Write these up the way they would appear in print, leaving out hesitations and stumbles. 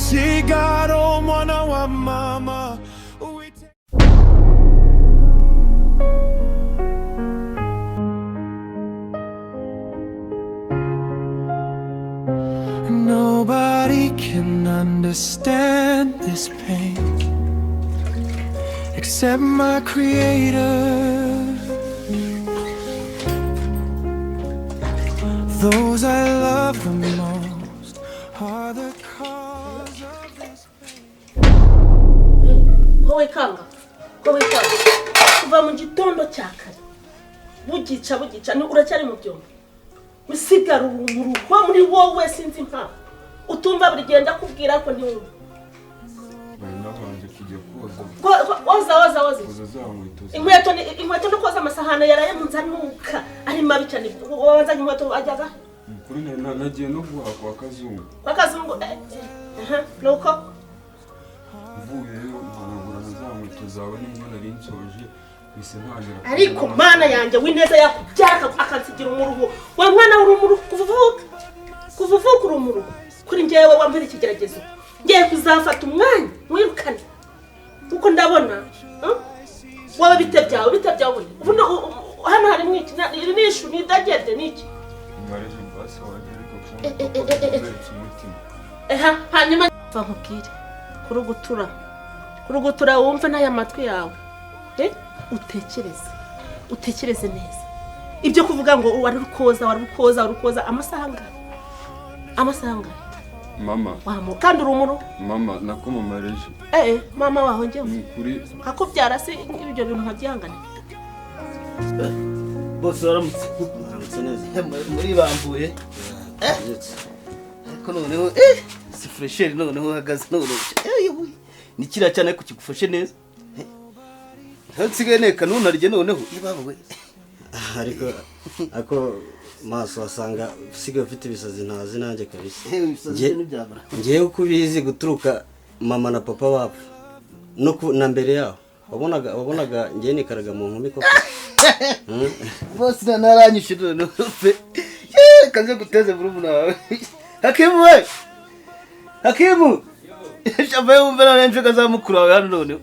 Sigaro mwana wa mama. Nobody can understand this pain except my creator. Those I love the most are the cause of this pain. Wowe kanga kuva mu gitondo cyakare bugica ni uracyari mu byombo usigara urugo muri wowe sinzi nka utumva buri genda kubwira ko ntiwumva nabanje kujya koza inkweto no koza amasahani yaraye mu nzanuka ari mabi cyane wazanye inkweto ajyaga kuri nagiye no guha kwa kazungu nuko mvuye ntanagura za nkweto zawe n'imwe nari nsoje bise ntanyira ariko mana yanjye wineza yakubyara akansigira umuruho wa mwana w'urumuru kuvuvuka urumuru kuri njyewe wambere ikigeragezo ngiye kuzafata umwanya mwirukane uko ndabona wowe bitebyawe ubuno hano hari mwikina iri nishu ni dagede niki mwareje mbase waje ariko hanyuma nkubwire kurugutura wumve n'aya matwi yawe utekereze neza ibyo kuvuga ngo wari rukoza amasaha angana mama kandi urumuru mama nakumareje mama waho njyewe kuri akubyara se ibyo bintu ntabyihangane bose waramutse neza muri bambuye ariko noneho si fresheri noneho uhagaze noneho ni kiriya cyane ariko kigufashe neza nsigaye neka nunarye noneho ibawe ariko maso wasanga usigaye ufite ibisazi ntazi nanjye kabisa ngiye uko ubizi guturuka mama na papa bapfa na mbere yaho wabonaga ngiye nikaraga mu nkumi koko bose naranyishe noneho pe kanze guteze murumuna wawe Hakimu shabaye wumva nanjye kazamukura wawe hano noneho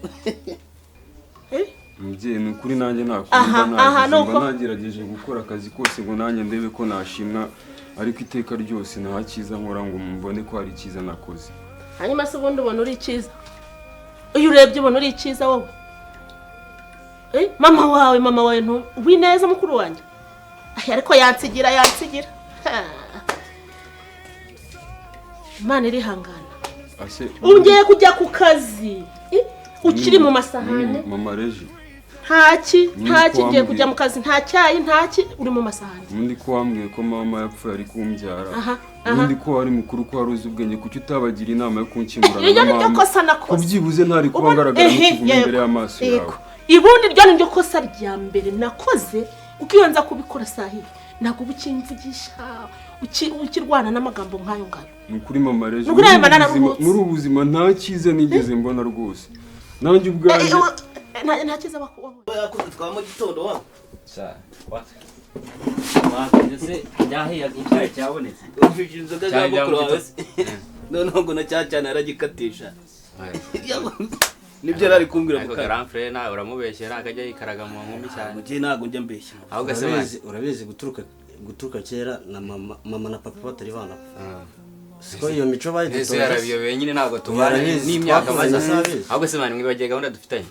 mubyeyi ni ukuri nanjye nakumva nagerageje gukora akazi kose ngo nanjye ndebe ko nashimwa ariko iteka ryose nta cyiza nkora ngo mbone ko hari icyiza nakoze hanyuma se ubundi ubona uri icyiza iyo urebye ubona uri icyiza wowe mama wawe wineza mukuru wanjye ariko yansigira Imana irihangana ungiye kujya ku kazi ukiri mu masahane mama reje ntaki ngiye kujya mu kazi nta cyayi ntaki uri mu masahane undi ko wambwiye ko mama yapfuye ari kumbyara undi ko wari mukuru ko waruzi ubwenge kuki utabagira inama yo kunkingurana iyo ni ryo kosa nakoze kubyibuze ntari kuba ngaragara n'ikivume imbere y'amaso yawe ibundi ryo ni ryo kosa rya mbere nakoze uko iyo nza kubikora sahiye ntabwo ukimvugisha ukirwana n'amagambo nk'ayo ngayo ni ukuri mama reje muri ubuzima nta cyiza nigeze mbona rwose nanjye ubwanjye nta cyiza bakubona yakoze twa mu gitondo wa ndetse yahiye icyayi cyabonetse ufite inzoga za mukuru wawe noneho ngo na cyane aragikatisha nibyo ari kumbwira ko grand frère nawe uramubeshyera akajya yikaraga mu nkumi cyane mugiye nago njya mbeshya aho gasema urabizi guturuka kera na mama na papa batari bana siko iyo mico bayidutoje ese yarabiyobeye nyine ntabwo tubana n'imyaka maze aho gasema ni mwibagiye gahunda dufitanye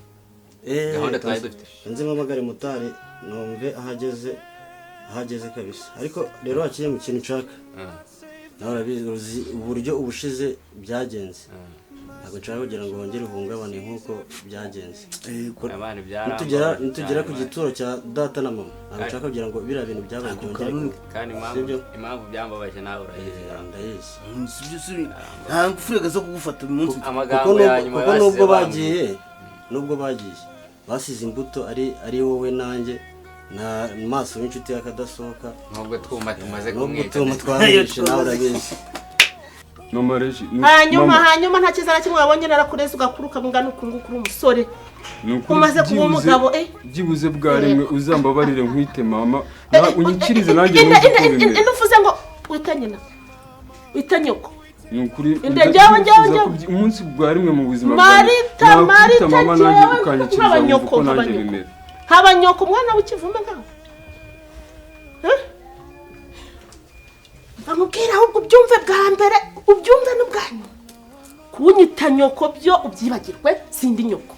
gahunda twari dufite nzi mpamagare mutari numve ahageze kabisa ariko rero wakiye mu kintu nshaka nawe urabizi uburyo ubushize byagenze ntabwo nshaka kugira ngo wongere uhungabane nk'uko byagenze nitugera ku gituro cya data na mama ntabwo nshaka kugira ngo biriya bintu byabaye byongere kandi impamvu byambabaje nawe urayizi nta ngufurega zo kugufata uyu munsi kuko nubwo bagiye basize imbuto ari wowe nanjye na maso w'inshuti yakadasohoka nubwo twuma tumaze kumwita twamwishe nawe urabizi hanyuma nta kiza na kimwe wabonye narakureze ugakuruka mungana ukuri umusore umaze kuba umugabo byibuze bwa rimwe uzambabarire nkwite mama unyikirize nanjye uvuze ngo wita nyina wita nyoko nukuri njyewe umunsi bwa rimwe mu buzima Marita mama nanjye ukanyikiriza uko nanjye bimera haba nyoko umwana w'ikivume ngaho bamubwira ahubwo ubyumve bwa mbere ubyumve n'ubwanyu kunyita nyoko byo ubyibagirwe sindi nyoko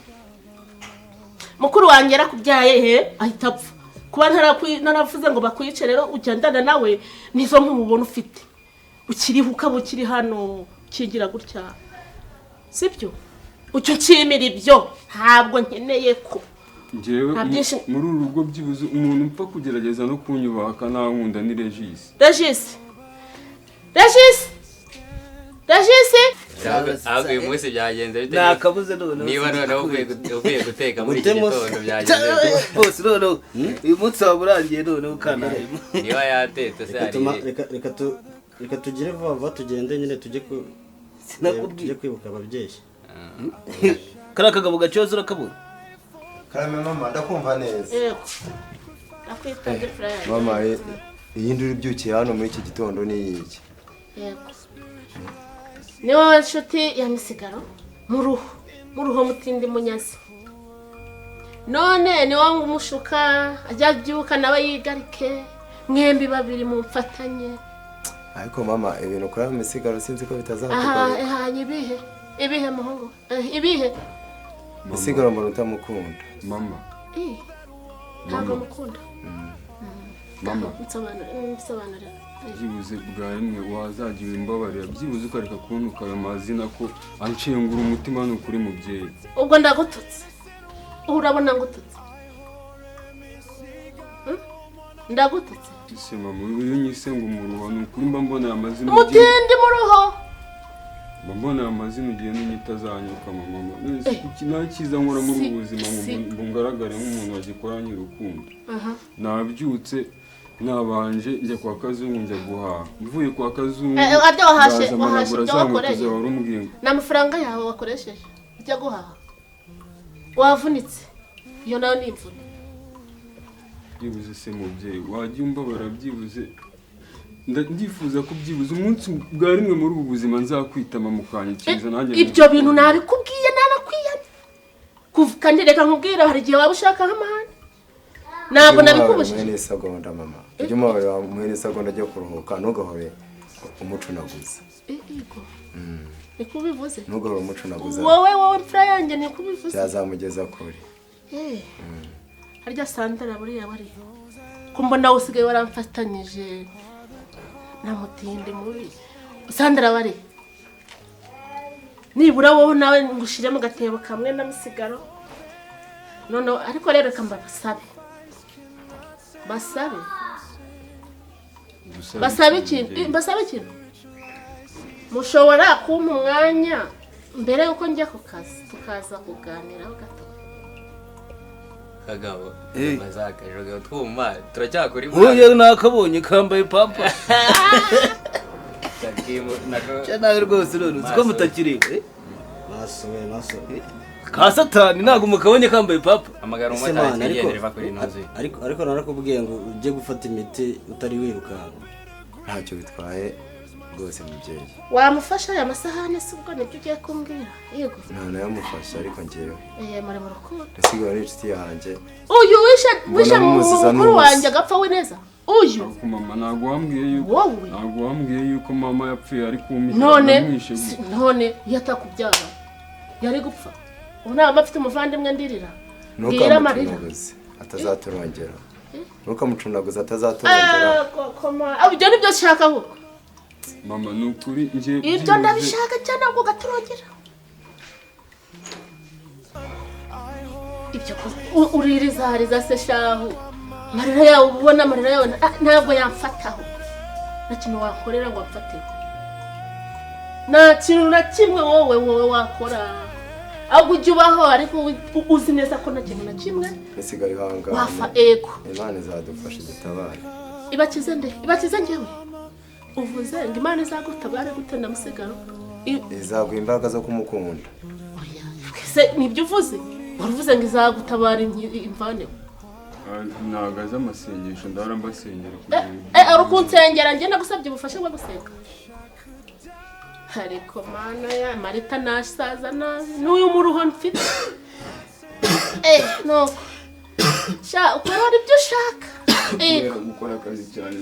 mukuru wanjye yarakubyaye ahita apfa kuba naravuze ngo bakwice rero ugendana nawe nizo nk'umubona ufite ukiriho ukaba ukiri hano ukigira gutya sibyo ucyo nshimira ibyo ntabwo nkeneye ko njyewe muri uru rugo byibuze umuntu mpfa kugerageza no kunyubaka nta nkunda ni Regis ahubwo uyu munsi byagenze bite nakabuze none niba noneho uvuye guteka muri iki gitondo byagenze bose none uyu munsi waba urangiye none ukandaraye niba yatetse se reka tugire vuba tugende nyine tujye kwibuka ababyeyi kariya kagabo gacoza urakabura karame mama ndakumva neza yego nakwitabye frère mama iyi nduru ibyukiye hano muri iki gitondo ni iki yego ni wowe nshuti ya misigaro mu ruho mutindi munyazi none ni wowe umushuka ajya abyuka nawe yigarike mwembi babiri mu mfatanye ariko mama ibintu ukora mu misigaro sinzi ko bitazakugora ibihe muhungu ibihe misigaro mbona utamukunda mama ntabwo mukunda mama bisobanura byibuze bwa rimwe wazagira imbabarira byibuze ukareka kuntuka ayo mazina ko anshengura umutima n'ukuri mubyeyi ubwo ndagututse urabona ngututse ndagututse ese mama iyo nyise ngo umuruho n'ukuri mba mbona aya mazina umutindi mu ruho mba mbona aya mazina ugiye n'inyita zanyuka mama nta cyiza nkora muri ubu buzima ngo ngaragare nk'umuntu wagikoranye urukundo nabyutse nabanje njya kwa kazungu njya guhaha mvuye kwa kazungu wahashe ibyo wakoreye ni amafaranga yawe wakoresheje ujya guhaha wavunitse iyo nayo ni imvune byibuze se mubyeyi wajya umbabara byibuze ndifuza ko byibuze umunsi bwa rimwe muri ubu buzima nzakwitama mu kanyikiriza nanjye ibyo bintu nabikubwiye nanakwiyamye kandi reka nkubwira hari igihe waba ushaka nk'amahane ntabwo nabikubujije mwene segonda mama ujye umubabare mwene segonda ajya kuruhuka ntugahore umucunaguza yego niko ubivuze ntugahore umucunaguza wowe mfura yanjye niko ubivuze byazamugeza kure harya Sandra buriya bariho ko mbona usigaye waramfatanyije na mutindi mubi Sandra bari nibura wowe nawe ngushire mu gatebo kamwe na misigaro none ariko rero kamba basabe ikintu mushobora kumpa umwanya mbere yuko njya ku kazi tukaza kuganiraho gato kagabo bazakajoga twuma turacyakora uyu nakabonye kambaye papa nawe rwose none uziko mutakireba naso ka satani ntabwo mukabonye kambaye papa amagara umumotari yigendera kuri inoze ariko narakubwiye ngo ujye gufata imiti utari wirukanka ntacyo bitwaye rwose mubyeyi wamufasha aya masahane si ubwo nibyo ugiye kumbwira yego nta nayo mufasha ariko njyewe muri mu rukundo nasigaye n'inshuti yanjye uyu wishe mukuru wanjye agapfa we neza uyu mama ntabwo wambwiye yuko mama yapfuye ari kumpisha none iyo atakubyara yari gupfa ubu ntabwo afite umuvandimwe ndirira mbwira amarira atazaturongera ntukamucunaguza atazaturongera ibyo nibyo nshaka ahubwo mama ni ukuri njye ibyo ndabishaka cyane ahubwo ugaturongera ibyo uriririza se shahu amarira yawe ubona amarira yawe ntabwo yamfataho nta kintu wakorera ngo amfateho nta kintu na kimwe wowe wakora ahubwo ujya ubaho ariko uzi neza ko nta kintu na kimwe isigaye ihangane wafa ego imana izadufasha idutabare ibakize njyewe uvuze ngo imana izagutabare gute na musigaro izaguha imbaraga zo kumukunda nibyo uvuze waruvuze ngo izagutabara imvaneho ntabwo azi amasengesho ndahora mbasengera uri kunsengera njye nagusabye ubufasha bwo gusenga ariko mana ya Marita nasaza nabi n'uyu muruho mfite nuko sha ukora ibyo ushaka gukora akazi cyane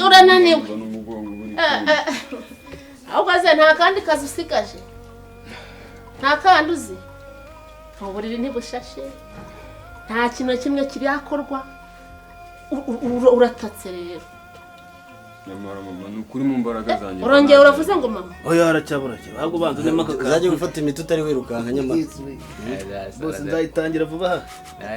urananiwe ahubwo aze nta kandi kazi usigaje nta kandi uzi uburiri ntibushashe nta kintu kimwe kiriyakorwa uratatse rero nyamara mama ni ukuri mu mbaraga zanjye urongeye uravuze ngo mama oya aracyabura ahubwo banza unema akakazi uzajya gufata imiti utari wirukanka nyamara bose nzayitangira vuba aha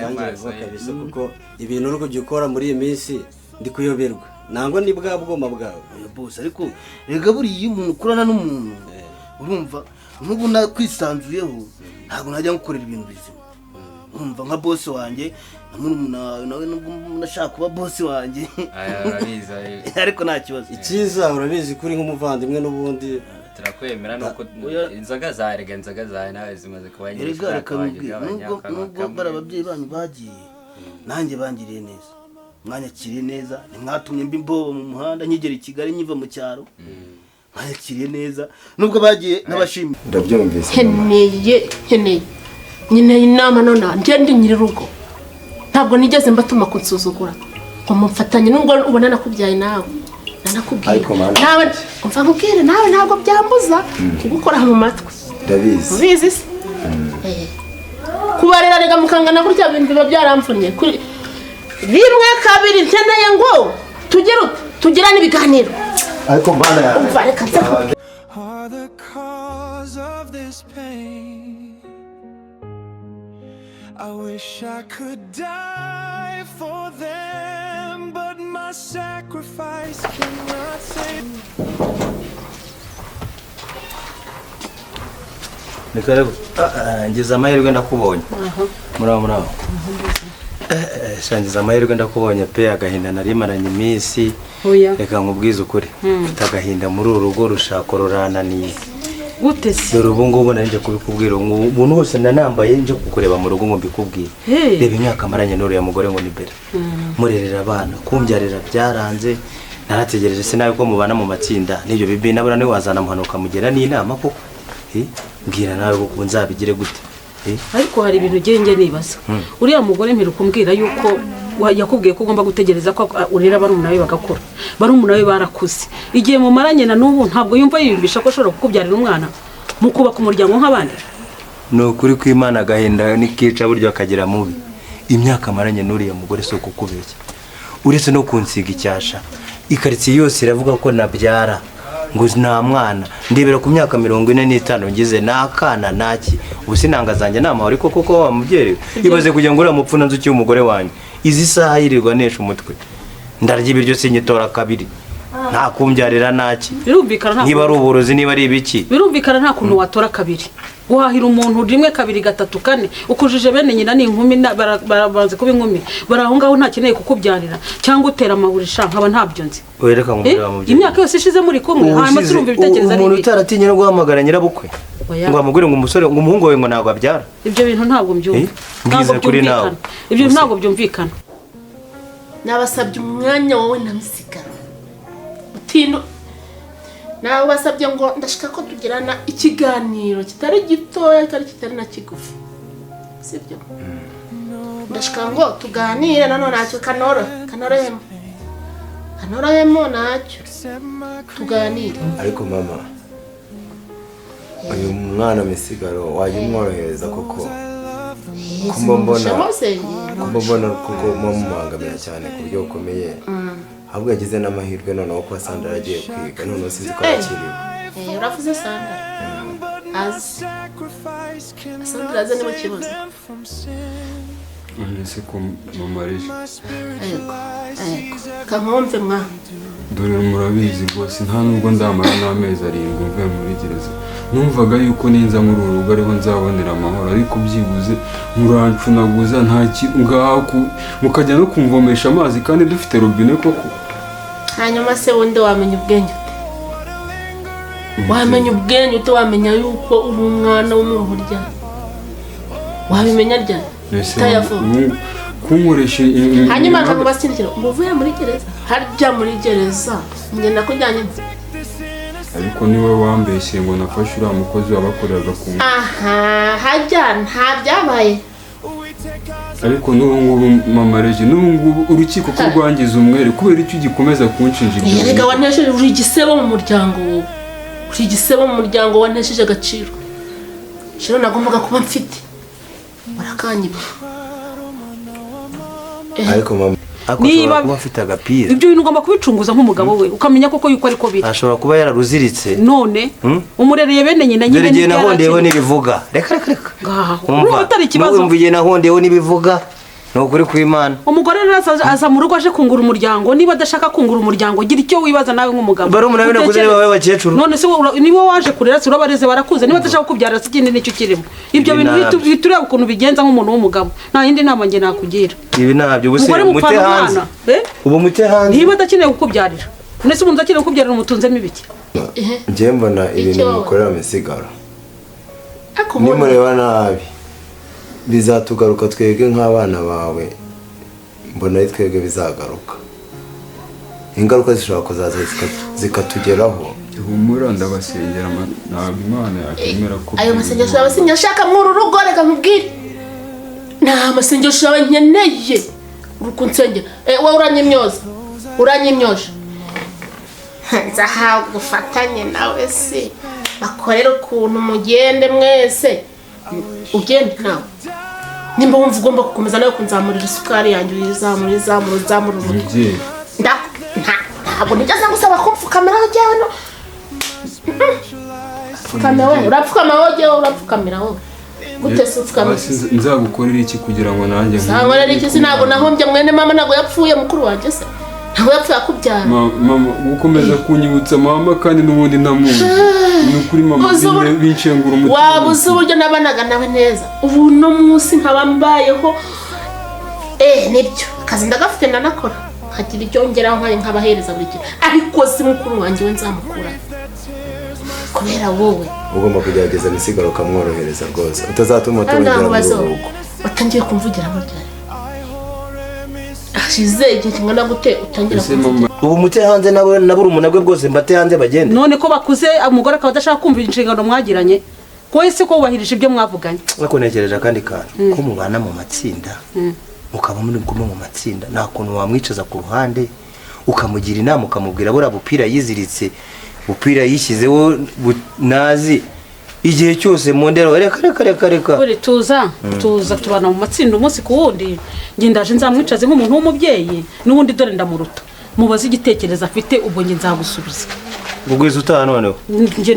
tangira vuba kabisa kuko ibintu uri kujya ukora muri iyi minsi ndi kuyoberwa ntabwo ni bwa bwoma bwawe bose ariko rega buriya iyo umuntu ukorana n'umuntu urumva nk'ubu nakwisanzuyeho ntabwo najya gukorera ibintu bizima urumva nka bosi wanjye nawe nashaka kuba bosi wanjye ariko nta kibazo icyiza urabizi kuri nk'umuvandimwe n'ubundi turakwemera nuko inzoga zawe nawe zimaze kuba nyinshi nubwo bari ababyeyi banyu bagiye nanjye bangiriye neza mwanyakiriye neza ntimwatumye mba imbobo mu muhanda nkigera i Kigali nkiva mu cyaro mwanyakiriye neza nubwo bagiye n'abashimye ndabyumvise nkeneye nyine inama none njye ndi nyir'urugo ntabwo nigeze mbatuma kunsuzugura ngo mumfatanye nubwo ubona nakubyaye nawe nanakubwira nawe umva nkubwire nawe ntabwo byambuza kugukora mu matwi ndabizi ubizi se kubarera rega mukangana gutya bintu biba byaramfunye rimwe kabiri nkeneye ngo tugira n'ibiganiro ariko mbana yawe umva reka nze are the cause of this pain. I wish I could die for them, but my sacrifice cannot save. Nikarebo ngize amahirwe ndakubonye. Muraho. Shangize amahirwe ndakubonye pe agahinda narimaranye iminsi. Reka nkubwize ukuri. Mfite agahinda muri uru rugo rushako rurananiye. Gute se? Dore ubu ngubu nanje kubikubwira umuntu wose nanambaye nje kukureba mu rugo ngo mbikubwire. Reba imyaka maranye n'uriya mugore ngo ni bera. Murerera abana kumbyarira byaranze narategereje se nawe ko mubana mu matsinda n'ibyo bibi nabura ne wazana muhanuka mugera n'inama koko. Mbwira nawe ko nzabigire gute. Ariko hari ibintu genge nibaza. Uriya mugore mperuka kumbwira yuko yakubwiye ko ugomba gutegereza ko urera barumuna we bagakora. Barumuna we barakuze. Igihe mu maranye na n'ubu ntabwo yumva yiyumvisha ko ashobora kukubyarira umwana mu kubaka umuryango nk'abandi. No kuri kw'Imana gahinda nikica buryo akagira mubi. Imyaka maranye n'uriya mugore so kukubeshya. Uretse no kunsiga icyasha. Ikaritsiye yose iravuga ko nabyara. Ngo nta mwana ndebera ku myaka 45 ngize nakana naki ubusinanga zanjye nama ariko koko wa mubyeyi ibaze kujya ngura mupfuna nzuki umugore wanyu izi saha yirirwa nesha umutwe ndarya ibiryo sinyitora kabiri nta kumbyarira naki birumvikana niba ari uburozi niba ari ibiki birumvikana nta kuntu watora kabiri guhahira umuntu rimwe kabiri gatatu kane ukujije bene nyina n'inkumi barabanze kuba inkumi barahungaho nta keneye kukubyarira cyangwa utera amaburisha nkaba ntabyo nzi wereka ngumurira mu byo imyaka yose ishize muri kumwe hanyuma turumva ibitekerezo ari umuntu utaratinye no guhamagara nyirabukwe ngo amugure ngo umusore ngo umuhungu we ngo ntabwo abyara ibyo bintu ntabwo mbyumva ngize kuri nawe ibyo ntabwo byumvikana nabasabye umwanya wowe namusigara utindo nawe basabye ngo ndashaka ko tugirana ikiganiro kitari gitoya kandi kitari na kigufi sibyo ndashaka ngo tuganire nanone nacyo kanorohemo nacyo tuganire ariko mama uyu mwana misigaro wajya umworohereza koko kumbona kuko mumubangamira cyane ku buryo bukomeye ahubwo yagize n'amahirwe noneho ko Sandra agiye kwiga noneho sinzi ko akiriwe uravuze Sandra azi Sandra azi niba kibazo ese ko mama rije kankomve mwa dore murabizi rwose nta nubwo ndamara n'amezi 7 mvuye muri gereza numvaga yuko ninza muri uru rugo ariho nzabonera amahoro ariko byibuze murancunaguza nta ngaho mukajya no kumvomesha amazi kandi dufite robine koko hanyuma se wundi wamenya ubwenge wamenya ubwenge ute wamenya yuko uri umwana wo mu ruhu rya wabimenya rya kunkoresha hanyuma ntabwo basindikira ngo uvuye muri gereza harya muri gereza ngenda kujyanye ariko niwe wambeshye ngo nafashe uriya mukozi wabakoreraga ku ngufu. aha hajya nta byabaye ariko n'ubu ngubu mama Regi n'ubu ngubu urukiko ko rwangiza umwere kubera icyo ugikomeza kunshinja ibyo rega wantesheje uri igisebo mu muryango wowe uri igisebo mu muryango wantesheje agaciro shiro nagombaga kuba mfite barakanyiba ariko mama niba kuba afite agapira ibyo bintu ugomba kubicunguza nk'umugabo we ukamenya koko yuko ariko biri ashobora kuba yararuziritse none umurereye bene nyina dore igihe nahondeyeho n'ibivuga reka urumva atari ikibazo umva igihe nahondeyeho n'ibivuga ni ukuri kw'Imana umugore rero aza mu rugo aje kungura umuryango niba adashaka kungura umuryango gira icyo wibaza nawe nk'umugabo bari umuntu nakuze niba bawe bakecuru none se niba waje kurera se urabareze barakuze niba adashaka kubyara se ikindi nicyo kirimo ibyo bintu bitureba ukuntu bigenza nk'umuntu w'umugabo nta yindi nama nge nakugira ibi ntabyo ubuse mute hanze ubu mute hanze niba adakeneye kukubyarira none se umuntu akeneye kukubyarira umutunzemo ibiki njye mbona ibintu mukorera misigaro nimureba nabi bizatugaruka twebwe nk'abana bawe mbona ari twebwe bizagaruka ingaruka zishobora kuzaza zikatugeraho humura ndabasengera ntabwo Imana yakemera ko ayo masengesho y'abasinga ashaka mw'uru rugo reka nkubwire nta masengesho yawe nkeneye urukunsengera wowe uranyimyoza nzahawe gufatanye nawe se bakorera ukuntu mugende mwese ugende nawe nimba wumva ugomba gukomeza nawe kunzamurira isukari yanjye uyizamura umubyeyi ntabwo nigeze ngusaba kumfukamiraho jyewe no pfukamira wowe urapfukamira wowe gute se upfukamira nzagukorera iki kugira ngo nanjye nzankorera iki se ntabwo nahombye mwene mama ntabwo yapfuye mukuru wanjye se ntabwo yapfuye akubyara mama gukomeza kunyibutsa mama kandi n'ubundi ntamuzi ni ukuri mama binshengura umutima waba uzi uburyo nabanaga nawe neza ubu no munsi nkaba mbayeho nibyo akazi ndagafite ndanakora nkagira icyo ngeraho nkabahereza buri gihe ariko si mukuru wanjye we nzamukura kubera wowe ugomba kugerageza misigaro ukamworohereza rwose utazatuma tubongera mu rugo watangiye kumvugira burya ashize igihe kingana gute utangira kumvugira ubu mute hanze nabo urumuna bwe bwose mbate hanze bagende none ko bakuze umugore akaba adashaka kumva inshingano mwagiranye wese ko wubahirije ibyo mwavuganye ariko negereje akandi kantu ko mubana mu matsinda mukaba muri kumwe mu matsinda nta kuntu wamwicaza ku ruhande ukamugira inama ukamubwira buriya bupira yiziritse bupira yishyizeho nazi igihe cyose mu ndero reka buri tuza tubana mu matsinda umunsi ku wundi njye ndaje nzamwicaze nk'umuntu w'umubyeyi n'ubundi dore ndamuruta mubaze igitekerezo afite ubwo njye nzagusubiza ubwiza utaha noneho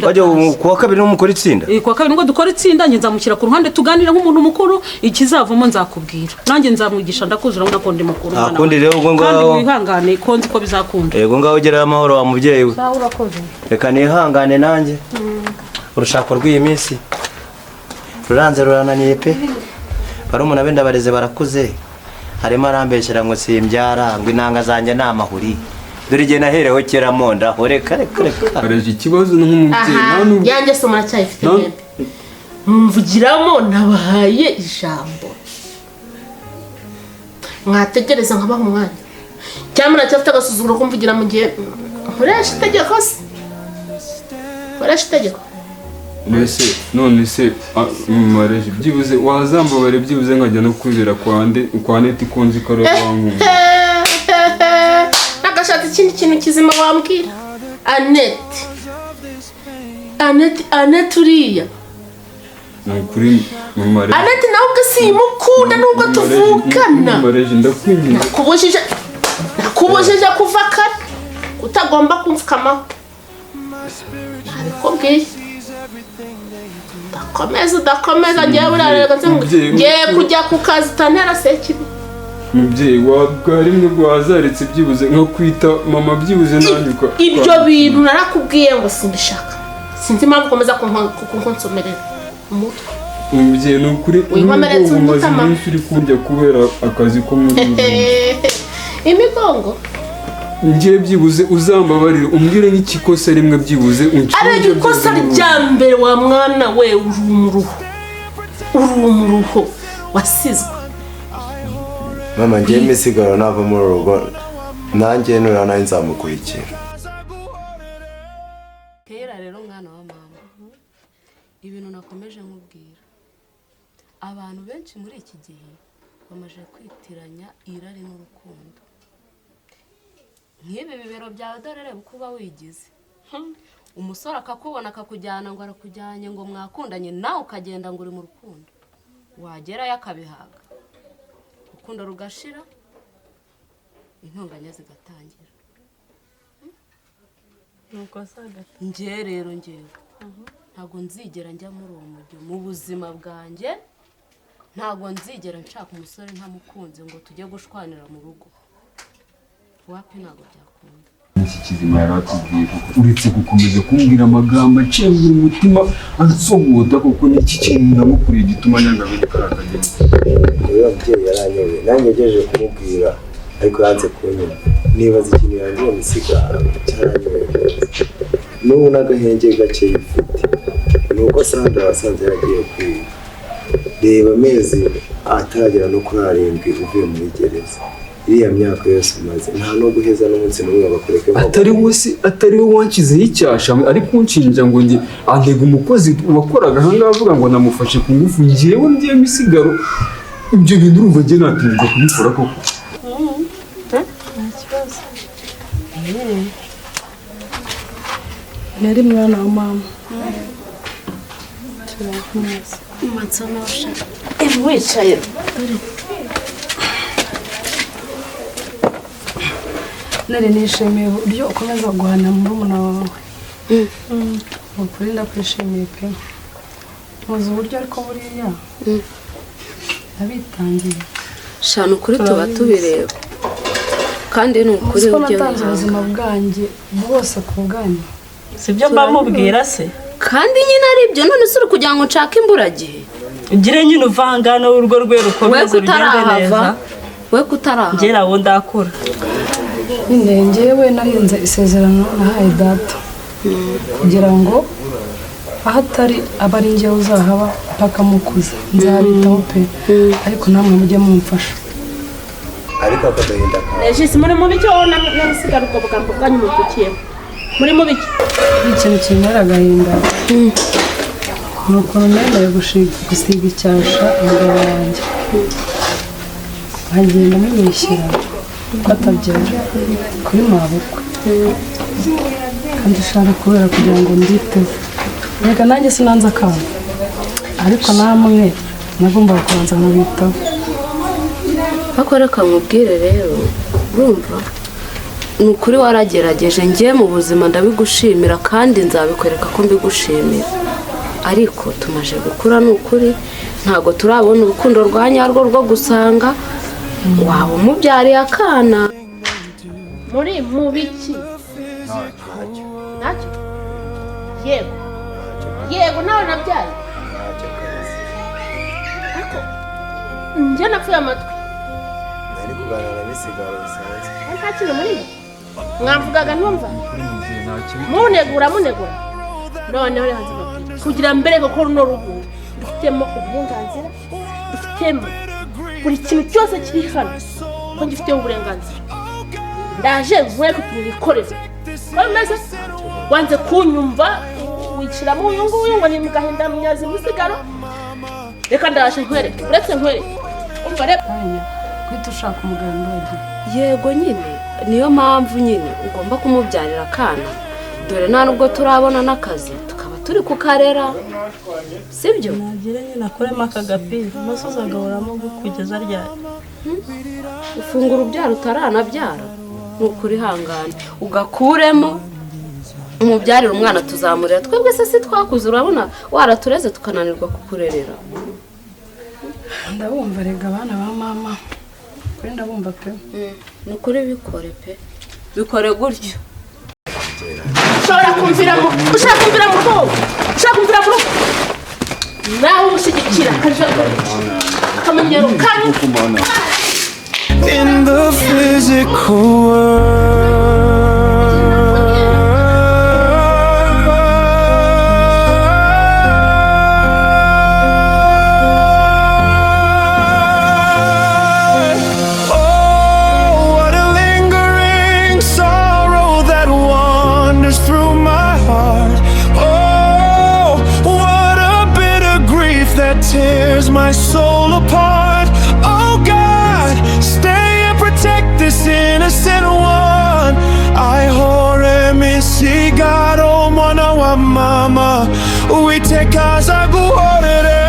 bajya kuwa kabiri n'umukora itsinda kuwa kabiri ngo dukora itsinda njye nzamushyira ku ruhande tuganira nk'umuntu mukuru ikizavamo nzakubwira nanjye nzamwigisha ndakuzura urabona ko ndi mukuru akundi rero ubwo ngaho kandi wihangane ko nzi ko bizakunda yego ngaho ugeraho amahoro wa mubyeyi we urakoze reka nihangane nanjye urushako rw'iyi minsi ruranze rurananiye pe barumuna be ndabareze barakuze harimo arambeshyira ngo simbyara ngo intanga zanjye ni amahuri dore igihe naherewe kera monda reka areje ikibazo nk'umubyeyi yanjye se muracyayifite mwembi mumvugiramo nabahaye ijambo mwategereza nkabaha umwanya cyangwa muracyafite agasuzuguro kumvugira mu gihe nkoresha itegeko se nkoresha itegeko none se mareje byibuze wazambabare byibuze nkajya no kwibera kwa neti konzi ko ari wankunda nagashaka ikindi kintu kizima wambwira Annette uriya ni ukuri mareje Annette nawe ubwo simukunda nubwo tuvukana mareje ndakwinginze nakubujije kuva kare utagomba kumfukamaho arikubwiye udakomeza ngiye kujya ku kazi utantera sekibi mubyeyi wabwa rimwe rwazaretse byibuze nko kwita mama byibuze nanyuka ibyo bintu narakubwiye ngo simbishaka sinzi impamvu ukomeza kunkonsomerera umutwe umubyeyi ni ukuri winkomeretse umutima umaze iminsi uri kundya kubera akazi ko muri imigongo ngiye byibuze uzambabarire umbwire nk'ikikosa rimwe byibuze ari ikosa rya mbere wa mwana we uri umuruho wasizwe mama ngiye misigaro nava muri urugo nanjye nura nawe nzamukurikira kera ibintu nakomeje nkubwira abantu benshi muri iki gihe bamaze kwitiranya irari n'urukundo nk'ibi bibero byawe dore reba uko uba wigize umusore akakubona akakujyana ngo arakujyanye ngo mwakundanye nawe ukagenda ngo uri mu rukundo wagerayo akabihaga urukundo rugashira intonganya zigatangira nuko asagata njye rero njyewe ntabwo nzigera njya muri uwo mujyo mu buzima bwanjye ntabwo nzigera nshaka umusore ntamukunze ngo tujye gushwanira mu rugo wapi ntabwo byakunda iki kizima yaratubwiye uretse gukomeza kumbwira amagambo aciye mu mutima ansogota kuko n'iki kintu ndamukuriye gituma nyangabiri karakagenda uyu mubyeyi yaranyoye nanjye ngejeje kumubwira ariko yanze kunyuma nibaza ikintu yanjye musigara cyaranyoye n'ubu n'agahenge gake yifite ni uko Sandra wasanze yaragiye kwiga reba amezi ataragera no kuri 7 uvuye muri gereza iriya myaka yose umaze nta no guheza n'umunsi n'umwe bakureke atari we wanshyizeho icyasha ari kunshinja ngo njye antega umukozi wakoraga ahangaha avuga ngo namufashe ku ngufu njyewe ngiye misigaro ibyo bintu urumva njye natinze kubikora koko nta kibazo yari mwana wa mama turakomeza umatsana washaka wicaye nari nishimiye uburyo ukomeza guhana murumuna wawe ukuri ndakwishimiye pe muzi uburyo ariko buriya nabitangiye shana ukuri tuba tubireba kandi ni ukuri uburyo natanze ubuzima bwanjye bwose ku bwanyu sibyo mbamubwira se kandi nyine ari ibyo none se uri kugira ngo nshake imburagihe ugire nyine uvangana w'urwo rwego ukomeze rugende neza we kutarahava ngera wo ndakura nyine njyewe narinze isezerano nahaye data kugira ngo aho atari aba ari njyewe uzahaba mpaka mukuze nzabitaho pe ariko namwe mujye mumfasha ariko akagahinda kawe regisi muri mu bicyo n'abisigara ubwo bugambo bwanyu mubukiyemo muri mu bicyo ikintu kintera agahinda ni ukuntu nemeye gusiga icyasha umugabo wanjye nkagenda mumwishyira ko atabyara kuri mabukwe kandi ushaka kubera kugira ngo nditeho reka nanjye sinanze akantu ariko namwe nagombaga kubanza nkabitaho ariko reka nkubwire rero urumva ni ukuri waragerageje ngiye mu buzima ndabigushimira kandi nzabikwereka ko mbigushimira ariko tumaze gukura ni ukuri ntabwo turabona urukundo rwa nyarwo rwo gusanga waba umubyariye akana muri mu biki ntacyo yego nawe nabyaye ariko njye napfuye amatwi nari kuganira na misigaro bisanzwe nta kintu muri mwavugaga ntumva munegura noneho rero kugira mbere ko runo rugo dufitemo uburenganzira dufitemo buri kintu cyose kiri hano ko gifiteho uburenganzira ndaje nkwereke utuntu bikorera wameze wanze kunyumva wiciramo uyu nguyu ngo ni mu gahinda munyazi musigaro reka ndaje nkwereke uretse nkwereke umva rero guhita ushaka umugabo wagiye yego nyine niyo mpamvu nyine ugomba kumubyarira akana dore nta nubwo turabona n'akazi tukaba turi kukarera sibyo nagire nyine akoremo aka gapira maze uzagahoramo kugeza ryari ufungura urubyaro utaranabyara ni ukuri hangana ugakuremo umubyarira umwana tuzamurera twebwe se si twakuze urabona waratureze tukananirwa kukurerera ndabumva rega abana ba mama kuri ndabumva pe ni ukuri bikore pe bikore gutyo ushaka kumvira mu rugo nawe umushyigikira akamenyero kanyu in the physical world. Oh, what a lingering sorrow that wanders through my heart. Oh, what a tears my soul apart. Oh God, stay and protect this innocent one. I hore misigaro mwana wa mama, uitekaza guhorere.